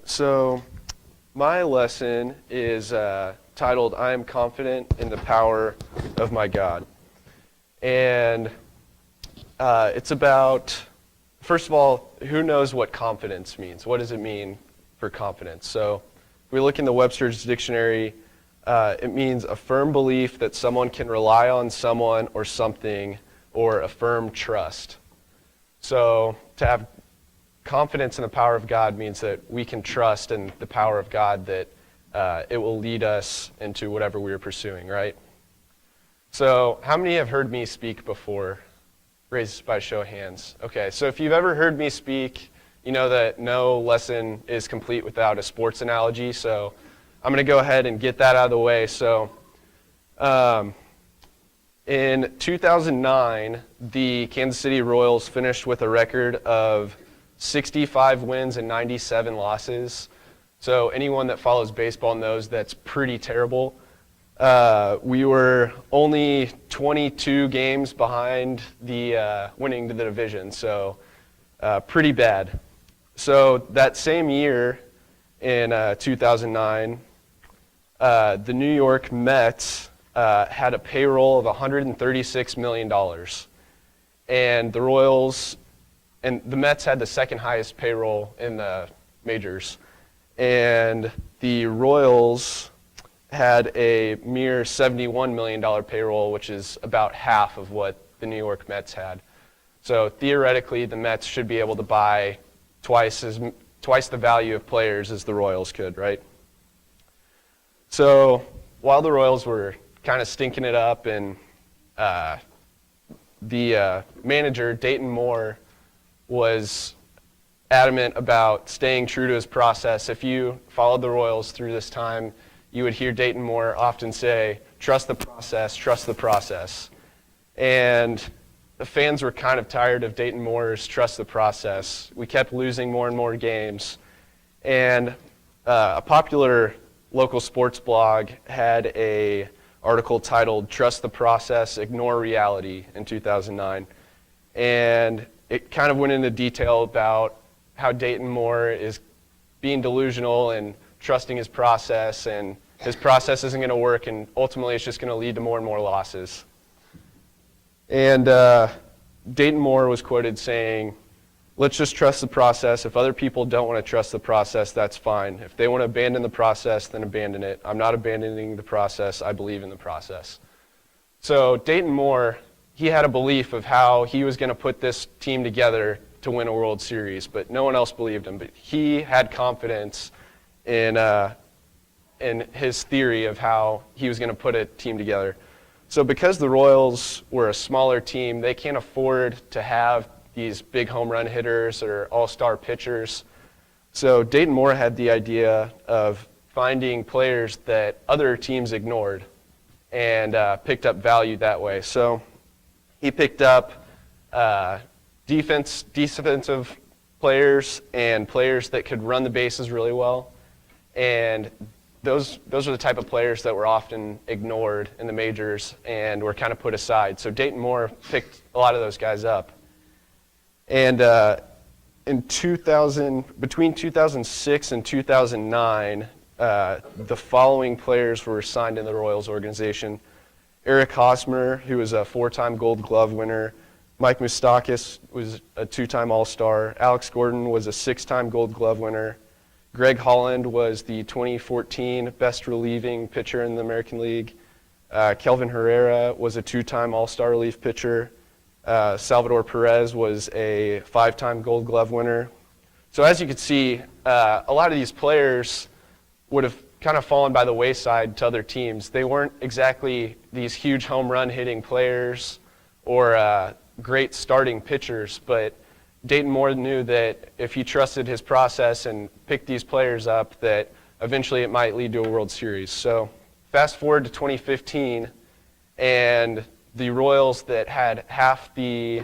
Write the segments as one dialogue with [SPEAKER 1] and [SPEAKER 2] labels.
[SPEAKER 1] So my lesson is titled, I am confident in the power of my God. And it's about, first of all, who knows what confidence means? What does it mean for confidence? So if we look in the Webster's dictionary, it means a firm belief that someone can rely on someone or something, or a firm trust. So to have confidence in the power of God means that we can trust in the power of God, that it will lead us into whatever we are pursuing, right? So how many have heard me speak before? Raise by show of hands. Okay, so if you've ever heard me speak, you know that no lesson is complete without a sports analogy, so I'm going to go ahead and get that out of the way. So in 2009, the Kansas City Royals finished with a record of 65 wins and 97 losses. So anyone that follows baseball knows that's pretty terrible. We were only 22 games behind the winning the division, so pretty bad. So that same year, in 2009, the New York Mets had a payroll of $136 million. And the Royals, and the Mets had the second highest payroll in the majors. And the Royals had a mere $71 million payroll, which is about half of what the New York Mets had. So theoretically, the Mets should be able to buy twice the value of players as the Royals could, right? So while the Royals were kind of stinking it up, and the manager, Dayton Moore, was adamant about staying true to his process. If you followed the Royals through this time, you would hear Dayton Moore often say, trust the process, trust the process. And the fans were kind of tired of Dayton Moore's trust the process. We kept losing more and more games. And a popular local sports blog had a article titled Trust the Process, Ignore Reality in 2009. And it kind of went into detail about how Dayton Moore is being delusional and trusting his process, and his process isn't going to work, and ultimately it's just going to lead to more and more losses. And Dayton Moore was quoted saying, let's just trust the process. If other people don't want to trust the process, that's fine. If they want to abandon the process, then abandon it. I'm not abandoning the process. I believe in the process. So Dayton Moore, he had a belief of how he was going to put this team together to win a World Series, but no one else believed him. But he had confidence in his theory of how he was going to put a team together. So because the Royals were a smaller team, they can't afford to have these big home run hitters or all-star pitchers. So Dayton Moore had the idea of finding players that other teams ignored and picked up value that way. So he picked up defensive players and players that could run the bases really well. And those are the type of players that were often ignored in the majors and were kind of put aside. So Dayton Moore picked a lot of those guys up. And between 2006 and 2009, the following players were signed in the Royals organization. Eric Hosmer, who was a 4-time Gold Glove winner. Mike Moustakas was a 2-time All-Star. Alex Gordon was a 6-time Gold Glove winner. Greg Holland was the 2014 best relieving pitcher in the American League. Kelvin Herrera was a 2-time All-Star relief pitcher. Salvador Perez was a 5-time Gold Glove winner. So as you can see, a lot of these players would have kind of fallen by the wayside to other teams. They weren't exactly these huge home run hitting players or great starting pitchers, but Dayton Moore knew that if he trusted his process and picked these players up, that eventually it might lead to a World Series. So fast forward to 2015, and the Royals that had half the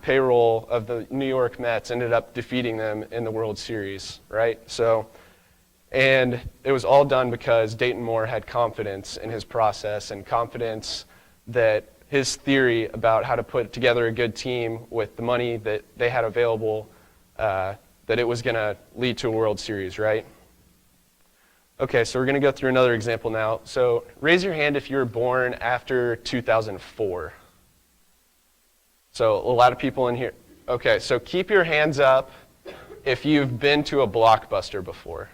[SPEAKER 1] payroll of the New York Mets ended up defeating them in the World Series, right? So, and it was all done because Dayton Moore had confidence in his process and confidence that his theory about how to put together a good team with the money that they had available, that that it was going to lead to a World Series, right? Okay, so we're going to go through another example now. So raise your hand if you were born after 2004. So a lot of people in here. Okay, so keep your hands up if you've been to a Blockbuster before.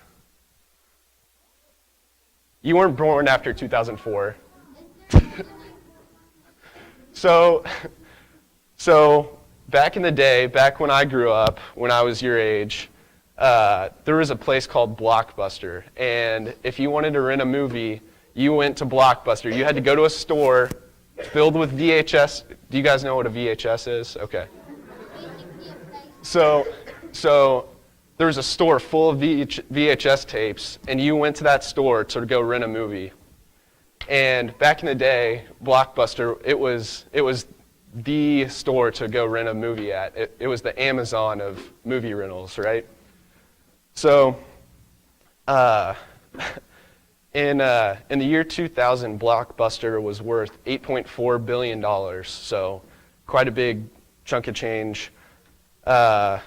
[SPEAKER 1] You weren't born after 2004. So back in the day, back when I grew up, when I was your age, there was a place called Blockbuster. And if you wanted to rent a movie, you went to Blockbuster. You had to go to a store filled with VHS. Do you guys know what a VHS is? Okay. So there was a store full of VHS tapes, and you went to that store to go rent a movie. And back in the day, Blockbuster, it was the store to go rent a movie at. It was the Amazon of movie rentals, right? So in the year 2000, Blockbuster was worth $8.4 billion, so quite a big chunk of change. Like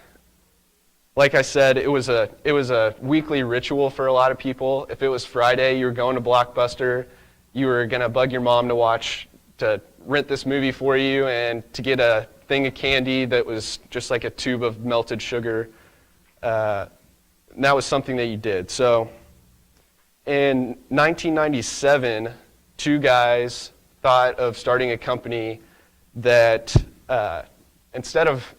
[SPEAKER 1] I said, it was a weekly ritual for a lot of people. If it was Friday, you were going to Blockbuster, you were going to bug your mom to rent this movie for you and to get a thing of candy that was just like a tube of melted sugar. And that was something that you did. So in 1997, two guys thought of starting a company that instead of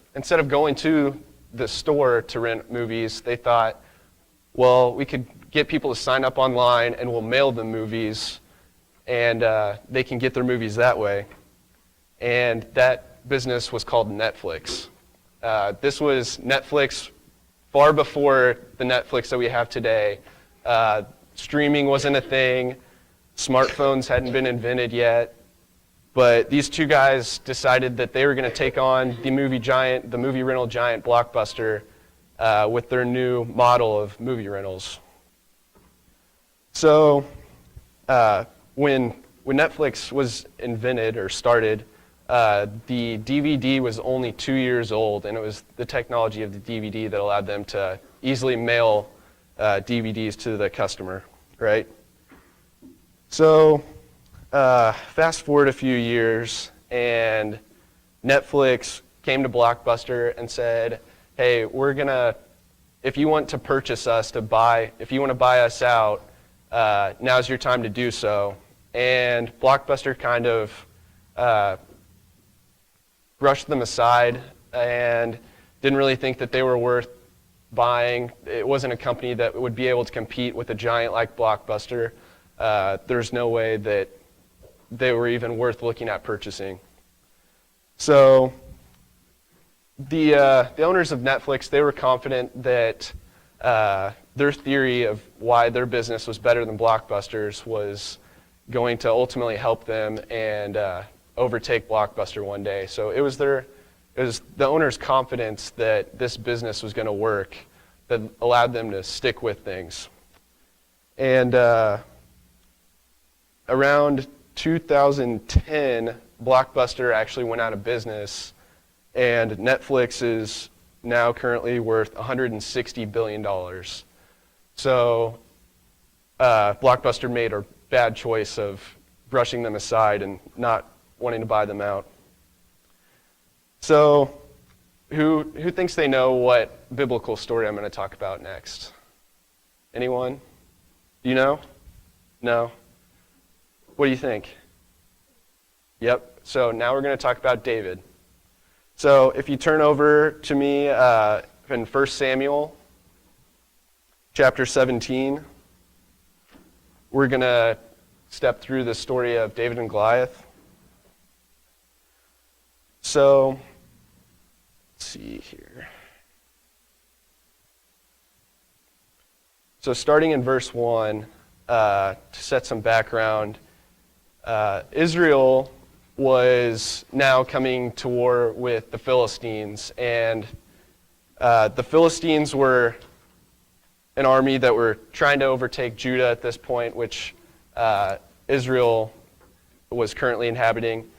[SPEAKER 1] going to the store to rent movies, they thought, well, we could get people to sign up online and we'll mail them movies, and they can get their movies that way. And that business was called Netflix. This was Netflix far before the Netflix that we have today. Streaming wasn't a thing. Smartphones hadn't been invented yet. But these two guys decided that they were going to take on the movie rental giant Blockbuster with their new model of movie rentals. So when Netflix was invented or started, the DVD was only 2 years old, and it was the technology of the DVD that allowed them to easily mail DVDs to the customer, right? So fast forward a few years, and Netflix came to Blockbuster and said, hey, if you want to purchase us, if you want to buy us out, now's your time to do so. And Blockbuster kind of brushed them aside and didn't really think that they were worth buying. It wasn't a company that would be able to compete with a giant like Blockbuster. There's no way that they were even worth looking at purchasing. So the owners of Netflix, they were confident that their theory of why their business was better than Blockbuster's was going to ultimately help them and overtake Blockbuster one day. So it was the owners' confidence that this business was going to work that allowed them to stick with things. And around 2010, Blockbuster actually went out of business, and Netflix is now currently worth $160 billion. So Blockbuster made a bad choice of brushing them aside and not wanting to buy them out. So who thinks they know what biblical story I'm going to talk about next? Anyone? Do you know? No? What do you think? Yep. So now we're going to talk about David. So if you turn over to me in 1 Samuel chapter 17, we're going to step through the story of David and Goliath. So let's see here. So starting in verse 1, to set some background, Israel was now coming to war with the Philistines, and the Philistines were an army that were trying to overtake Judah at this point, which Israel was currently inhabiting.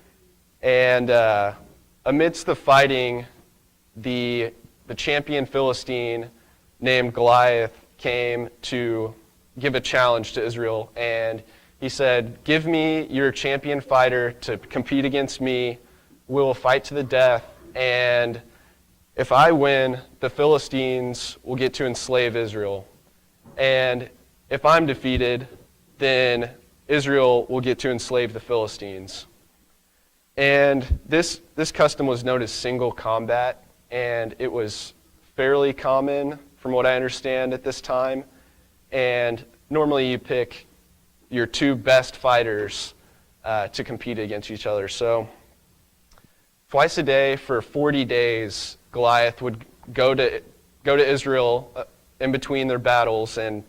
[SPEAKER 1] And amidst the fighting, the champion Philistine named Goliath came to give a challenge to Israel, and he said, "Give me your champion fighter to compete against me. We will fight to the death, and if I win, the Philistines will get to enslave Israel. And if I'm defeated, then Israel will get to enslave the Philistines." And this custom was known as single combat, and it was fairly common, from what I understand, at this time. And normally you pick your two best fighters to compete against each other. So twice a day for 40 days, Goliath would go to Israel in between their battles and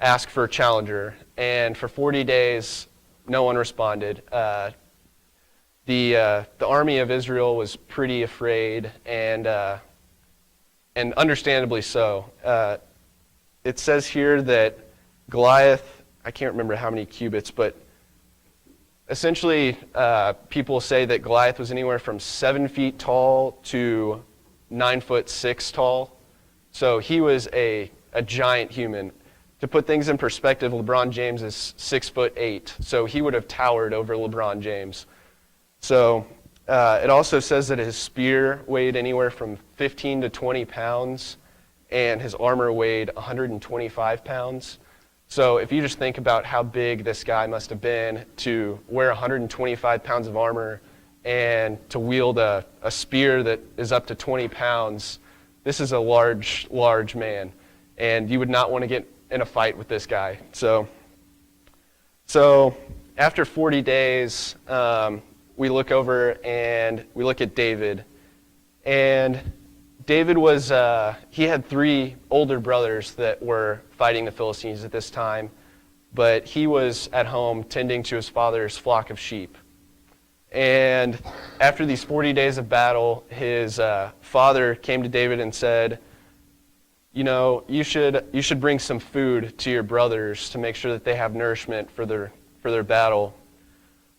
[SPEAKER 1] ask for a challenger. And for 40 days, no one responded. The army of Israel was pretty afraid, and understandably so. It says here that Goliath, I can't remember how many cubits, but essentially people say that Goliath was anywhere from 7 feet tall to 9'6" tall. So he was a giant human. To put things in perspective, LeBron James is 6'8", so he would have towered over LeBron James. So it also says that his spear weighed anywhere from 15 to 20 pounds, and his armor weighed 125 pounds. So if you just think about how big this guy must have been to wear 125 pounds of armor and to wield a spear that is up to 20 pounds, this is a large, large man. And you would not want to get in a fight with this guy. So after 40 days, we look over and we look at David. And David was, he had 3 older brothers that were fighting the Philistines at this time, but he was at home tending to his father's flock of sheep. And after these 40 days of battle, his father came to David and said, "You know, you should bring some food to your brothers to make sure that they have nourishment for their battle."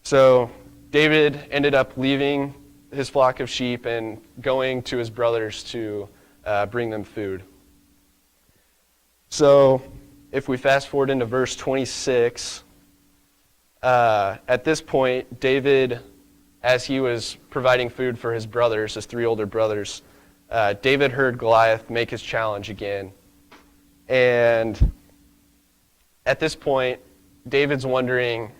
[SPEAKER 1] So David ended up leaving his flock of sheep and going to his brothers to bring them food. So if we fast forward into verse 26, at this point, David, as he was providing food for his brothers, his 3 older brothers, David heard Goliath make his challenge again. And at this point, David's wondering,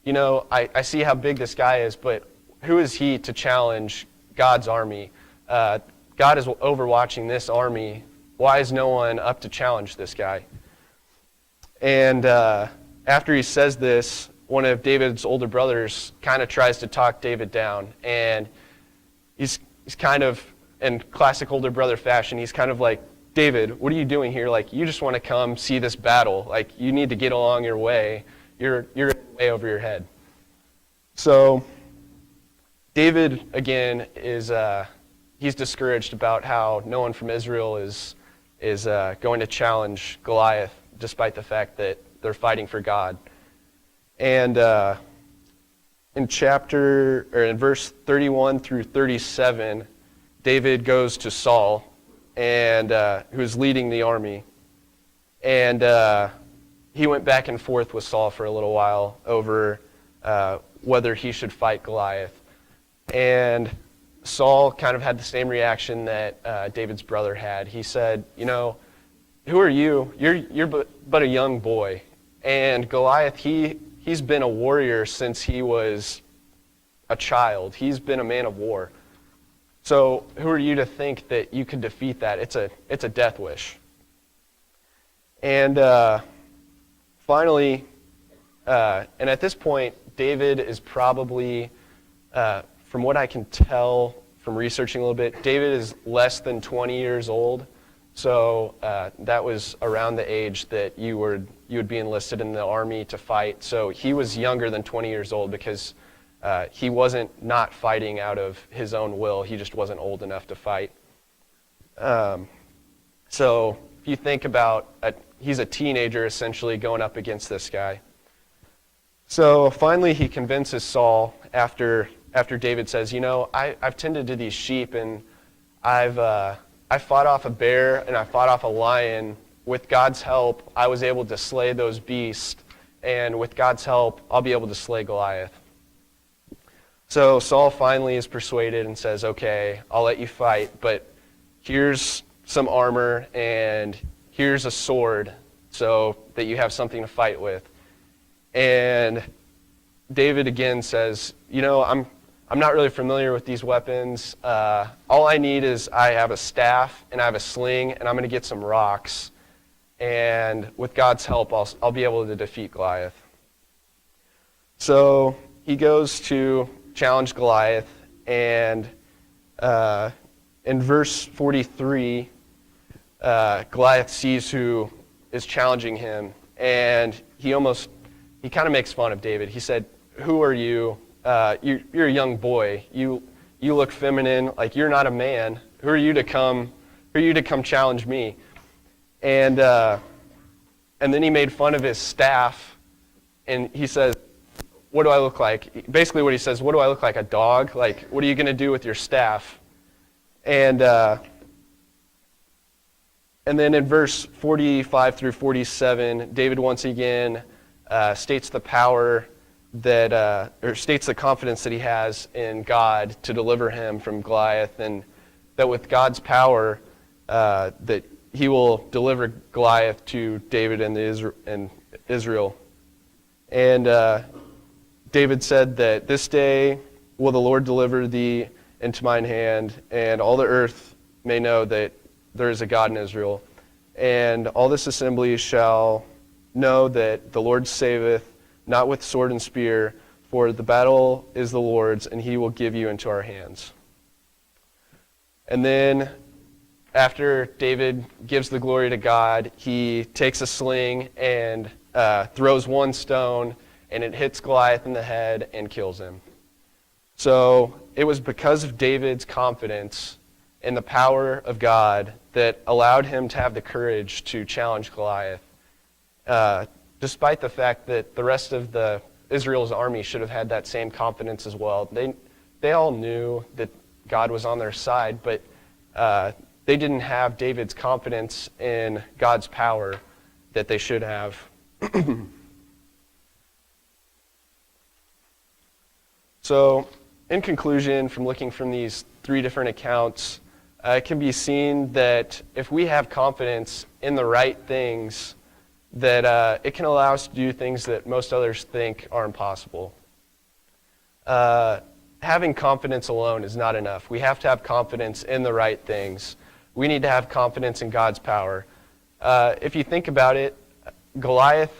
[SPEAKER 1] you know, I see how big this guy is, but who is he to challenge God's army? God is overwatching this army. Why is no one up to challenge this guy? And after he says this, one of David's older brothers kind of tries to talk David down. And he's kind of, in classic older brother fashion, he's kind of like, "David, what are you doing here? Like, you just want to come see this battle. Like, you need to get along your way. You're way over your head." So David, again, is he's discouraged about how no one from Israel is going to challenge Goliath, despite the fact that they're fighting for God. And in verse 31 through 37, David goes to Saul, and who's leading the army. And he went back and forth with Saul for a little while over whether he should fight Goliath. And Saul kind of had the same reaction that David's brother had. He said, "You know, who are you? You're but a young boy. And Goliath, he's been a warrior since he was a child. He's been a man of war. So who are you to think that you could defeat that? It's a death wish." And finally, and at this point, David is probably, from what I can tell from researching a little bit, David is less than 20 years old. So that was around the age that you would be enlisted in the army to fight. So he was younger than 20 years old because he wasn't not fighting out of his own will. He just wasn't old enough to fight. So if you think about, he's a teenager essentially going up against this guy. So finally he convinces Saul after David says, "You know, I've tended to these sheep and I've I fought off a bear and I fought off a lion. With God's help, I was able to slay those beasts, and with God's help, I'll be able to slay Goliath. So Saul finally is persuaded and says, okay, I'll let you fight, but here's some armor and here's a sword so that you have something to fight with. And David again says, I'm not really familiar with these weapons. All I need is I have a staff and I have a sling and I'm going to get some rocks. And with God's help, I'll be able to defeat Goliath. So he goes to challenge Goliath, and in verse 43, Goliath sees who is challenging him, and he kind of makes fun of David. He said, "Who are you? You're a young boy. You look feminine. Like you're not a man. Who are you to come challenge me?" And then he made fun of his staff, and he says, "What do I look like?" Basically, what he says, "What do I look like? A dog? Like, what are you going to do with your staff?" And then in verse 45 through 47, David once again states the power that, or states the confidence that he has in God to deliver him from Goliath, and that with God's power, that he will deliver Goliath to David and Israel. And David said that this day will the Lord deliver thee into mine hand, and all the earth may know that there is a God in Israel. And all this assembly shall know that the Lord saveth, not with sword and spear, for the battle is the Lord's, and he will give you into our hands. And then after David gives the glory to God, he takes a sling and throws one stone, and it hits Goliath in the head and kills him. So it was because of David's confidence in the power of God that allowed him to have the courage to challenge Goliath, despite the fact that the rest of Israel's army should have had that same confidence as well. They all knew that God was on their side, but they didn't have David's confidence in God's power that they should have. So, in conclusion, from looking from these three different accounts, it can be seen that if we have confidence in the right things, that it can allow us to do things that most others think are impossible. Having confidence alone is not enough. We have to have confidence in the right things. We need to have confidence in God's power. If you think about it, Goliath,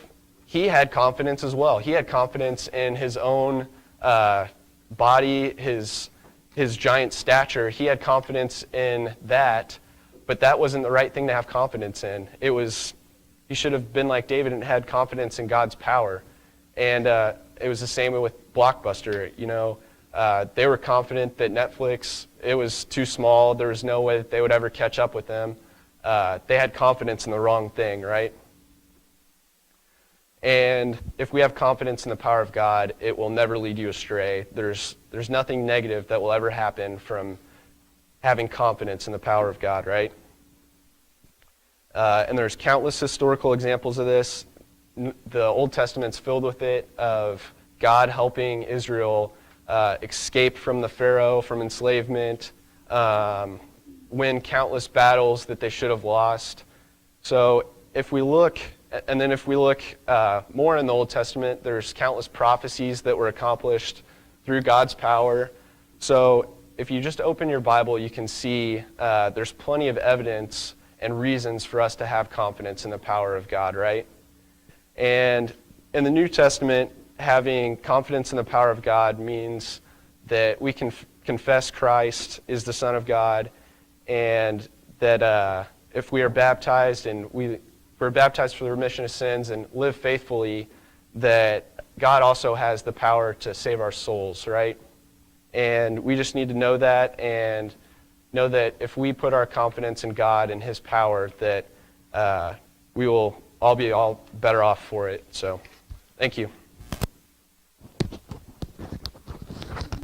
[SPEAKER 1] he had confidence as well. He had confidence in his own body, his giant stature. He had confidence in that, but that wasn't the right thing to have confidence in. He should have been like David and had confidence in God's power. And it was the same with Blockbuster. They were confident that Netflix, it was too small. There was no way that they would ever catch up with them. They had confidence in the wrong thing, right? And if we have confidence in the power of God, it will never lead you astray. There's nothing negative that will ever happen from having confidence in the power of God, right? And there's countless historical examples of this. The Old Testament's filled with it, of God helping Israel escape from the Pharaoh, from enslavement, win countless battles that they should have lost. So if we look more in the Old Testament, there's countless prophecies that were accomplished through God's power. So if you just open your Bible, you can see there's plenty of evidence and reasons for us to have confidence in the power of God, right? And in the New Testament, having confidence in the power of God means that we can confess Christ is the Son of God, and that if we are baptized and we're baptized for the remission of sins and live faithfully, that God also has the power to save our souls, right? And we just need to know that, and know that if we put our confidence in God and his power, that we will all be better off for it. So, thank you.